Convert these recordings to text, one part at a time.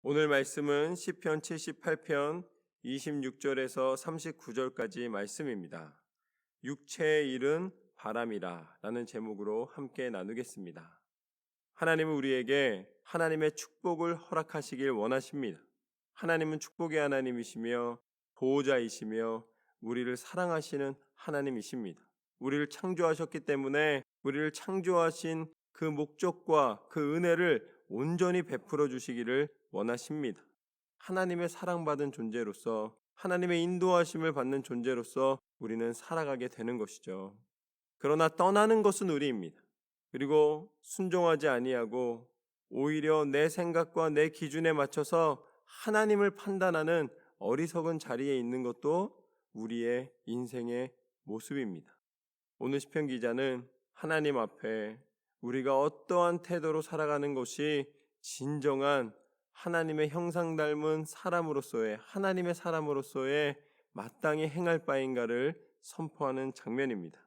오늘 말씀은 시편 78편 26절에서 39절까지 말씀입니다. 육체의 일은 바람이라 라는 제목으로 함께 나누겠습니다. 하나님은 우리에게 하나님의 축복을 허락하시길 원하십니다. 하나님은 축복의 하나님이시며 보호자이시며 우리를 사랑하시는 하나님이십니다. 우리를 창조하셨기 때문에 우리를 창조하신 그 목적과 그 은혜를 온전히 베풀어 주시기를 원하십니다. 하나님의 사랑받은 존재로서 하나님의 인도하심을 받는 존재로서 우리는 살아가게 되는 것이죠. 그러나 떠나는 것은 우리입니다. 그리고 순종하지 아니하고 오히려 내 생각과 내 기준에 맞춰서 하나님을 판단하는 어리석은 자리에 있는 것도 우리의 인생의 모습입니다. 오늘 시편 기자는 하나님 앞에 우리가 어떠한 태도로 살아가는 것이 진정한 하나님의 형상 닮은 사람으로서의 하나님의 사람으로서의 마땅히 행할 바인가를 선포하는 장면입니다.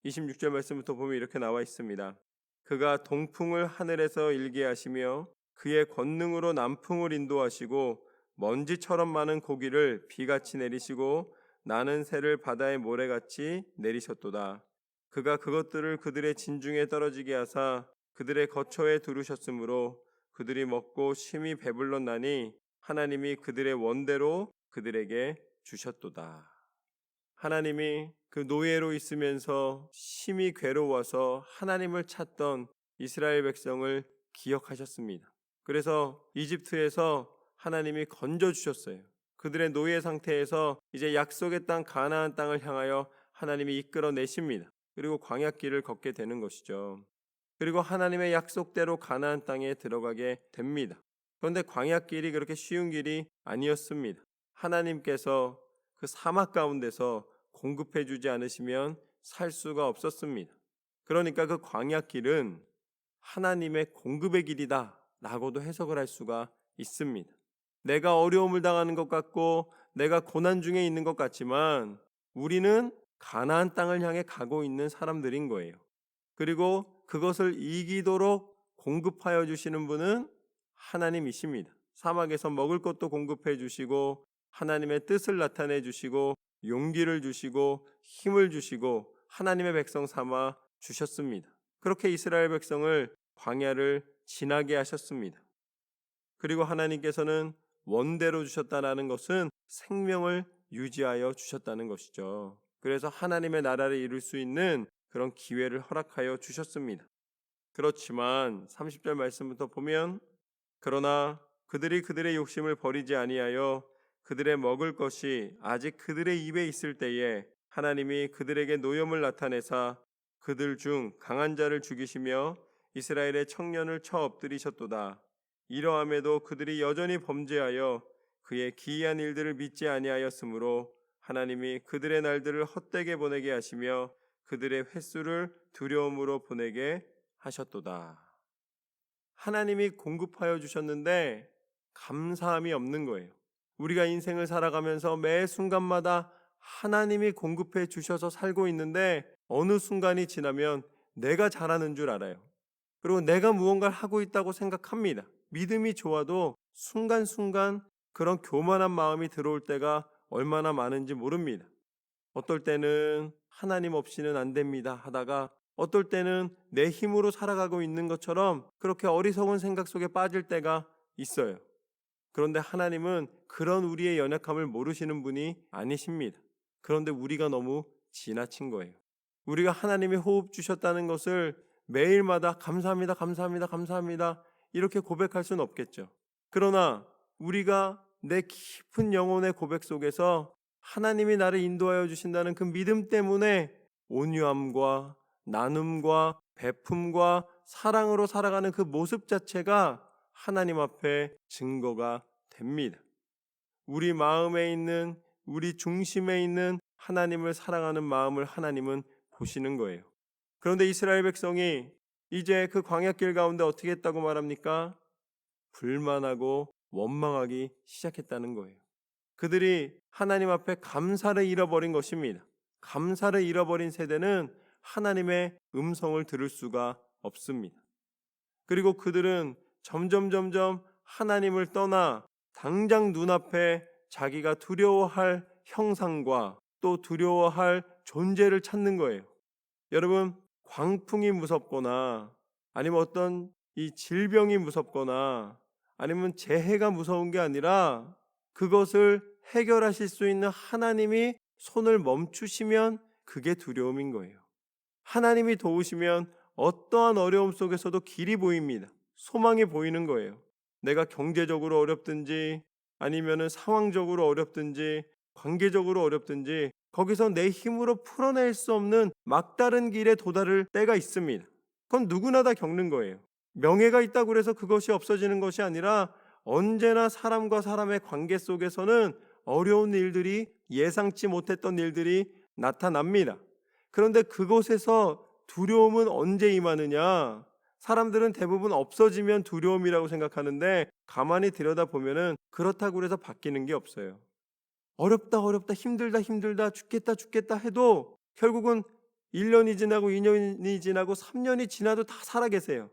26절 말씀부터 보면 이렇게 나와 있습니다. 그가 동풍을 하늘에서 일게 하시며 그의 권능으로 남풍을 인도하시고 먼지처럼 많은 고기를 비같이 내리시고 나는 새를 바다의 모래같이 내리셨도다. 그가 그것들을 그들의 진중에 떨어지게 하사 그들의 거처에 두르셨으므로 그들이 먹고 심히 배불렀나니 하나님이 그들의 원대로 그들에게 주셨도다. 하나님이 그 노예로 있으면서 심히 괴로워서 하나님을 찾던 이스라엘 백성을 기억하셨습니다. 그래서 이집트에서 하나님이 건져주셨어요. 그들의 노예 상태에서 이제 약속의 땅 가나안 땅을 향하여 하나님이 이끌어내십니다. 그리고 광야길을 걷게 되는 것이죠. 그리고 하나님의 약속대로 가나안 땅에 들어가게 됩니다. 그런데 광야길이 그렇게 쉬운 길이 아니었습니다. 하나님께서 그 사막 가운데서 공급해 주지 않으시면 살 수가 없었습니다. 그러니까 그 광야길은 하나님의 공급의 길이다 라고도 해석을 할 수가 있습니다. 내가 어려움을 당하는 것 같고 내가 고난 중에 있는 것 같지만 우리는 가나안 땅을 향해 가고 있는 사람들인 거예요. 그리고 그것을 이기도록 공급하여 주시는 분은 하나님이십니다. 사막에서 먹을 것도 공급해 주시고 하나님의 뜻을 나타내 주시고 용기를 주시고 힘을 주시고 하나님의 백성 삼아 주셨습니다. 그렇게 이스라엘 백성을 광야를 지나게 하셨습니다. 그리고 하나님께서는 원대로 주셨다는 것은 생명을 유지하여 주셨다는 것이죠. 그래서 하나님의 나라를 이룰 수 있는 그런 기회를 허락하여 주셨습니다. 그렇지만 30절 말씀부터 보면 그러나 그들이 그들의 욕심을 버리지 아니하여 그들의 먹을 것이 아직 그들의 입에 있을 때에 하나님이 그들에게 노염을 나타내사 그들 중 강한 자를 죽이시며 이스라엘의 청년을 쳐 엎드리셨도다. 이러함에도 그들이 여전히 범죄하여 그의 기이한 일들을 믿지 아니하였으므로 하나님이 그들의 날들을 헛되게 보내게 하시며 그들의 횟수를 두려움으로 보내게 하셨도다. 하나님이 공급하여 주셨는데 감사함이 없는 거예요. 우리가 인생을 살아가면서 매 순간마다 하나님이 공급해 주셔서 살고 있는데 어느 순간이 지나면 내가 잘하는 줄 알아요. 그리고 내가 무언가를 하고 있다고 생각합니다. 믿음이 좋아도 순간순간 그런 교만한 마음이 들어올 때가 얼마나 많은지 모릅니다. 어떨 때는 하나님 없이는 안 됩니다 하다가 어떨 때는 내 힘으로 살아가고 있는 것처럼 그렇게 어리석은 생각 속에 빠질 때가 있어요. 그런데 하나님은 그런 우리의 연약함을 모르시는 분이 아니십니다. 그런데 우리가 너무 지나친 거예요. 우리가 하나님이 호흡 주셨다는 것을 매일마다 감사합니다, 감사합니다, 감사합니다 이렇게 고백할 수는 없겠죠. 그러나 우리가 내 깊은 영혼의 고백 속에서 하나님이 나를 인도하여 주신다는 그 믿음 때문에 온유함과 나눔과 베품과 사랑으로 살아가는 그 모습 자체가 하나님 앞에 증거가 됩니다. 우리 마음에 있는, 우리 중심에 있는 하나님을 사랑하는 마음을 하나님은 보시는 거예요. 그런데 이스라엘 백성이 이제 그 광야길 가운데 어떻게 했다고 말합니까? 불만하고 원망하기 시작했다는 거예요. 그들이 하나님 앞에 감사를 잃어버린 것입니다. 감사를 잃어버린 세대는 하나님의 음성을 들을 수가 없습니다. 그리고 그들은 점점 하나님을 떠나 당장 눈앞에 자기가 두려워할 형상과 또 두려워할 존재를 찾는 거예요. 여러분, 광풍이 무섭거나 아니면 어떤 이 질병이 무섭거나 아니면 재해가 무서운 게 아니라 그것을 해결하실 수 있는 하나님이 손을 멈추시면 그게 두려움인 거예요. 하나님이 도우시면 어떠한 어려움 속에서도 길이 보입니다. 소망이 보이는 거예요. 내가 경제적으로 어렵든지 아니면은 상황적으로 어렵든지 관계적으로 어렵든지 거기서 내 힘으로 풀어낼 수 없는 막다른 길에 도달할 때가 있습니다. 그건 누구나 다 겪는 거예요. 명예가 있다고 해서 그것이 없어지는 것이 아니라 언제나 사람과 사람의 관계 속에서는 어려운 일들이, 예상치 못했던 일들이 나타납니다. 그런데 그곳에서 두려움은 언제 임하느냐? 사람들은 대부분 없어지면 두려움이라고 생각하는데 가만히 들여다보면 그렇다고 해서 바뀌는 게 없어요. 어렵다 힘들다 죽겠다 해도 결국은 1년이 지나고 2년이 지나고 3년이 지나도 다 살아 계세요.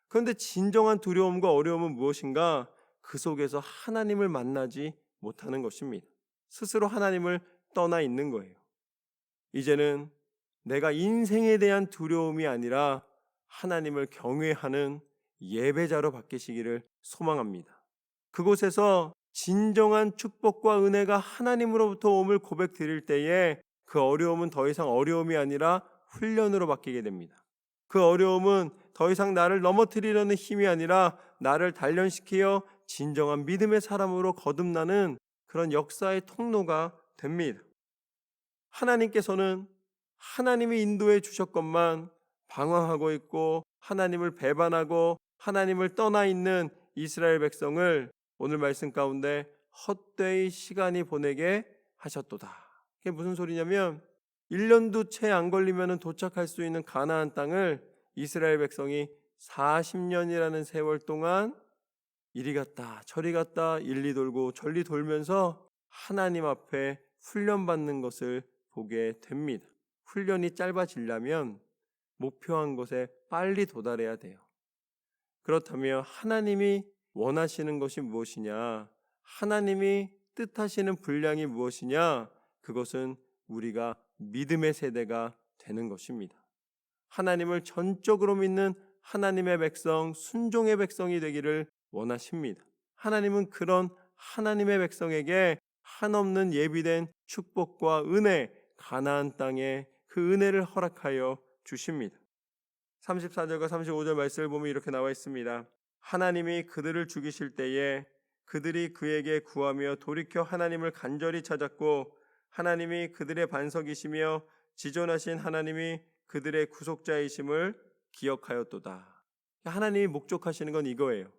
그런데 진정한 두려움과 어려움은 무엇인가? 그 속에서 하나님을 만나지 못하는 것입니다. 스스로 하나님을 떠나 있는 거예요. 이제는 내가 인생에 대한 두려움이 아니라 하나님을 경외하는 예배자로 바뀌시기를 소망합니다. 그곳에서 진정한 축복과 은혜가 하나님으로부터 옴을 고백드릴 때에 그 어려움은 더 이상 어려움이 아니라 훈련으로 바뀌게 됩니다. 그 어려움은 더 이상 나를 넘어뜨리려는 힘이 아니라 나를 단련시켜 진정한 믿음의 사람으로 거듭나는 그런 역사의 통로가 됩니다. 하나님께서는 하나님이 인도해 주셨건만 방황하고 있고 하나님을 배반하고 하나님을 떠나 있는 이스라엘 백성을 오늘 말씀 가운데 헛되이 시간이 보내게 하셨도다. 그게 무슨 소리냐면 1년도 채 안 걸리면 도착할 수 있는 가나안 땅을 이스라엘 백성이 40년이라는 세월 동안 이리 갔다 저리 갔다 일리 돌고 전리 돌면서 하나님 앞에 훈련받는 것을 보게 됩니다. 훈련이 짧아지려면 목표한 곳에 빨리 도달해야 돼요. 그렇다면 하나님이 원하시는 것이 무엇이냐? 하나님이 뜻하시는 분량이 무엇이냐? 그것은 우리가 믿음의 세대가 되는 것입니다. 하나님을 전적으로 믿는 하나님의 백성, 순종의 백성이 되기를 원하십니다. 하나님은 그런 하나님의 백성에게 한없는 예비된 축복과 은혜, 가나안 땅에 그 은혜를 허락하여 주십니다. 34절과 35절 말씀을 보면 이렇게 나와 있습니다. 하나님이 그들을 죽이실 때에 그들이 그에게 구하며 돌이켜 하나님을 간절히 찾았고 하나님이 그들의 반석이시며 지존하신 하나님이 그들의 구속자이심을 기억하였도다. 하나님이 목적하시는 건 이거예요.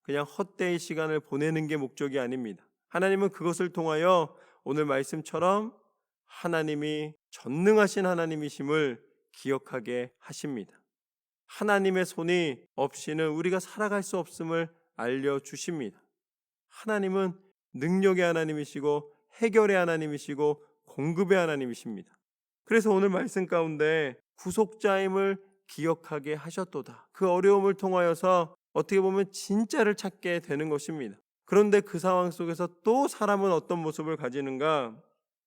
그냥 헛되이 시간을 보내는 게 목적이 아닙니다. 하나님은 그것을 통하여 오늘 말씀처럼 하나님이 전능하신 하나님이심을 기억하게 하십니다. 하나님의 손이 없이는 우리가 살아갈 수 없음을 알려주십니다. 하나님은 능력의 하나님이시고 해결의 하나님이시고 공급의 하나님이십니다. 그래서 오늘 말씀 가운데 구속자임을 기억하게 하셨도다. 그 어려움을 통하여서 어떻게 보면 진짜를 찾게 되는 것입니다. 그런데 그 상황 속에서 또 사람은 어떤 모습을 가지는가?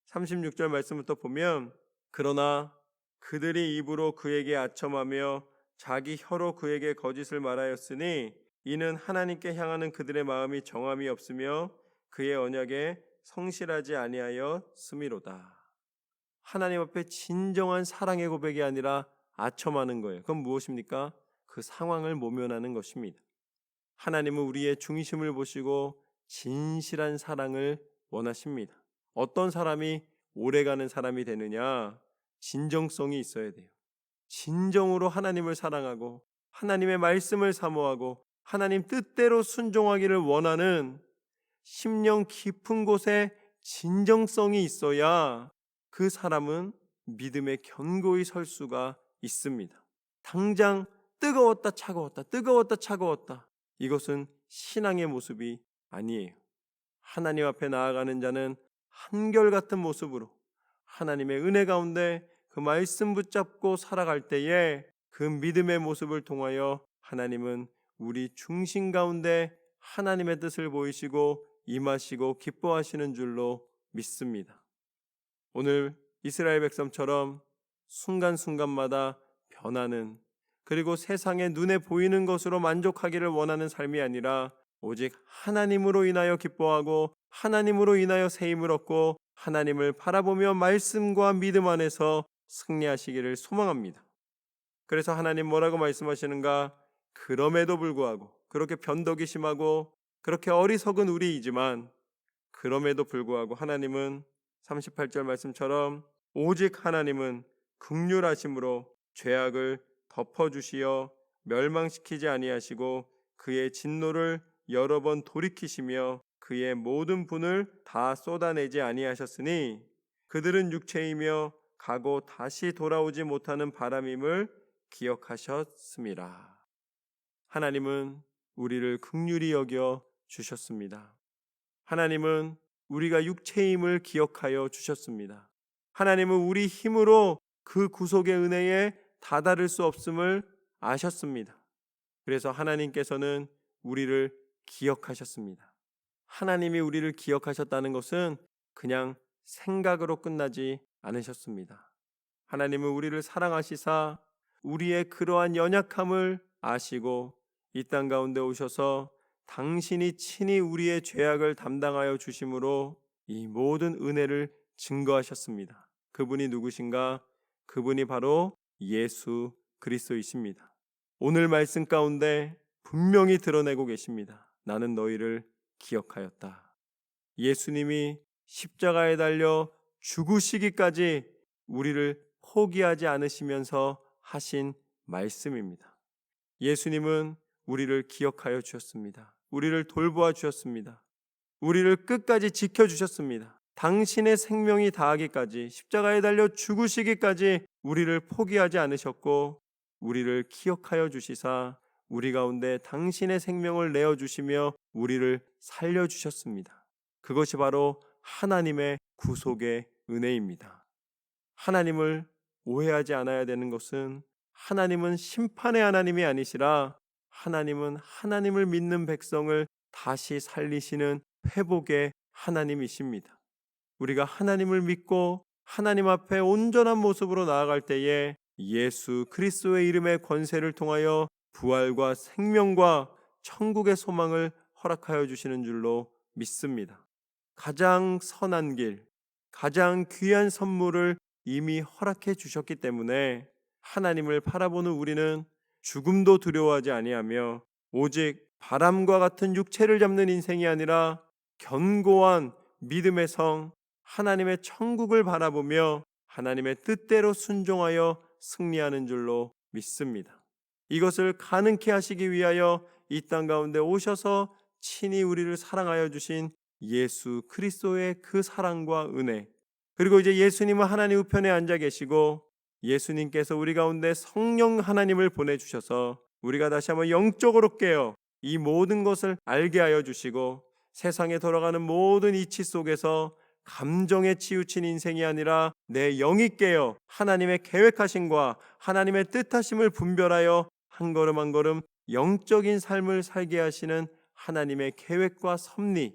36절 말씀부터 보면 그러나 그들이 입으로 그에게 아첨하며 자기 혀로 그에게 거짓을 말하였으니 이는 하나님께 향하는 그들의 마음이 정함이 없으며 그의 언약에 성실하지 아니하였음이로다. 하나님 앞에 진정한 사랑의 고백이 아니라 아첨하는 거예요. 그건 무엇입니까? 그 상황을 모면하는 것입니다. 하나님은 우리의 중심을 보시고 진실한 사랑을 원하십니다. 어떤 사람이 오래가는 사람이 되느냐? 진정성이 있어야 돼요. 진정으로 하나님을 사랑하고 하나님의 말씀을 사모하고 하나님 뜻대로 순종하기를 원하는 심령 깊은 곳에 진정성이 있어야 그 사람은 믿음에 견고히 설 수가 있습니다. 당장 뜨거웠다 차가웠다 이것은 신앙의 모습이 아니에요. 하나님 앞에 나아가는 자는 한결같은 모습으로 하나님의 은혜 가운데 그 말씀 붙잡고 살아갈 때에 그 믿음의 모습을 통하여 하나님은 우리 중심 가운데 하나님의 뜻을 보이시고 임하시고 기뻐하시는 줄로 믿습니다. 오늘 이스라엘 백성처럼 순간순간마다 변하는, 그리고 세상에 눈에 보이는 것으로 만족하기를 원하는 삶이 아니라 오직 하나님으로 인하여 기뻐하고 하나님으로 인하여 새 힘을 얻고 하나님을 바라보며 말씀과 믿음 안에서 승리하시기를 소망합니다. 그래서 하나님 뭐라고 말씀하시는가? 그럼에도 불구하고, 그렇게 변덕이 심하고 그렇게 어리석은 우리이지만 그럼에도 불구하고 하나님은 38절 말씀처럼 오직 하나님은 긍휼하심으로 죄악을 덮어주시어 멸망시키지 아니하시고 그의 진노를 여러 번 돌이키시며 그의 모든 분을 다 쏟아내지 아니하셨으니 그들은 육체이며 가고 다시 돌아오지 못하는 바람임을 기억하셨습니다. 하나님은 우리를 긍휼히 여겨 주셨습니다. 하나님은 우리가 육체임을 기억하여 주셨습니다. 하나님은 우리 힘으로 그 구속의 은혜에 다다를 수 없음을 아셨습니다. 그래서 하나님께서는 우리를 기억하셨습니다. 하나님이 우리를 기억하셨다는 것은 그냥 생각으로 끝나지 않으셨습니다. 하나님은 우리를 사랑하시사 우리의 그러한 연약함을 아시고 이 땅 가운데 오셔서 당신이 친히 우리의 죄악을 담당하여 주심으로 이 모든 은혜를 증거하셨습니다. 그분이 누구신가? 그분이 바로 예수 그리스도이십니다. 오늘 말씀 가운데 분명히 드러내고 계십니다. 나는 너희를 기억하였다. 예수님이 십자가에 달려 죽으시기까지 우리를 포기하지 않으시면서 하신 말씀입니다. 예수님은 우리를 기억하여 주셨습니다. 우리를 돌보아 주셨습니다. 우리를 끝까지 지켜주셨습니다. 당신의 생명이 다하기까지, 십자가에 달려 죽으시기까지 우리를 포기하지 않으셨고 우리를 기억하여 주시사 우리 가운데 당신의 생명을 내어주시며 우리를 살려주셨습니다. 그것이 바로 하나님의 구속의 은혜입니다. 하나님을 오해하지 않아야 되는 것은 하나님은 심판의 하나님이 아니시라 하나님은 하나님을 믿는 백성을 다시 살리시는 회복의 하나님이십니다. 우리가 하나님을 믿고 하나님 앞에 온전한 모습으로 나아갈 때에 예수 그리스도의 이름의 권세를 통하여 부활과 생명과 천국의 소망을 허락하여 주시는 줄로 믿습니다. 가장 선한 길, 가장 귀한 선물을 이미 허락해 주셨기 때문에 하나님을 바라보는 우리는 죽음도 두려워하지 아니하며 오직 바람과 같은 육체를 잡는 인생이 아니라 견고한 믿음의 성 하나님의 천국을 바라보며 하나님의 뜻대로 순종하여 승리하는 줄로 믿습니다. 이것을 가능케 하시기 위하여 이 땅 가운데 오셔서 친히 우리를 사랑하여 주신 예수 그리스도의 그 사랑과 은혜, 그리고 이제 예수님은 하나님 우편에 앉아 계시고 예수님께서 우리 가운데 성령 하나님을 보내주셔서 우리가 다시 한번 영적으로 깨어 이 모든 것을 알게 하여 주시고 세상에 돌아가는 모든 이치 속에서 감정에 치우친 인생이 아니라 내 영이 깨어 하나님의 계획하심과 하나님의 뜻하심을 분별하여 한 걸음 한 걸음 영적인 삶을 살게 하시는 하나님의 계획과 섭리,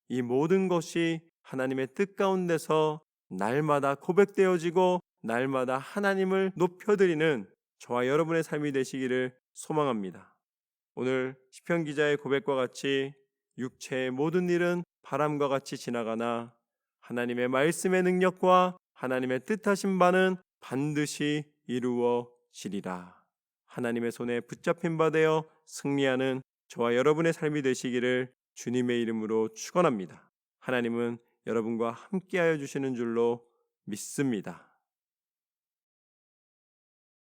이 모든 것이 하나님의 뜻 가운데서 날마다 고백되어지고 날마다 하나님을 높여드리는 저와 여러분의 삶이 되시기를 소망합니다. 오늘 시편 기자의 고백과 같이 육체의 모든 일은 바람과 같이 지나가나 하나님의 말씀의 능력과 하나님의 뜻하신 바는 반드시 이루어지리라. 하나님의 손에 붙잡힌 바 되어 승리하는 저와 여러분의 삶이 되시기를 주님의 이름으로 축원합니다. 하나님은 여러분과 함께하여 주시는 줄로 믿습니다.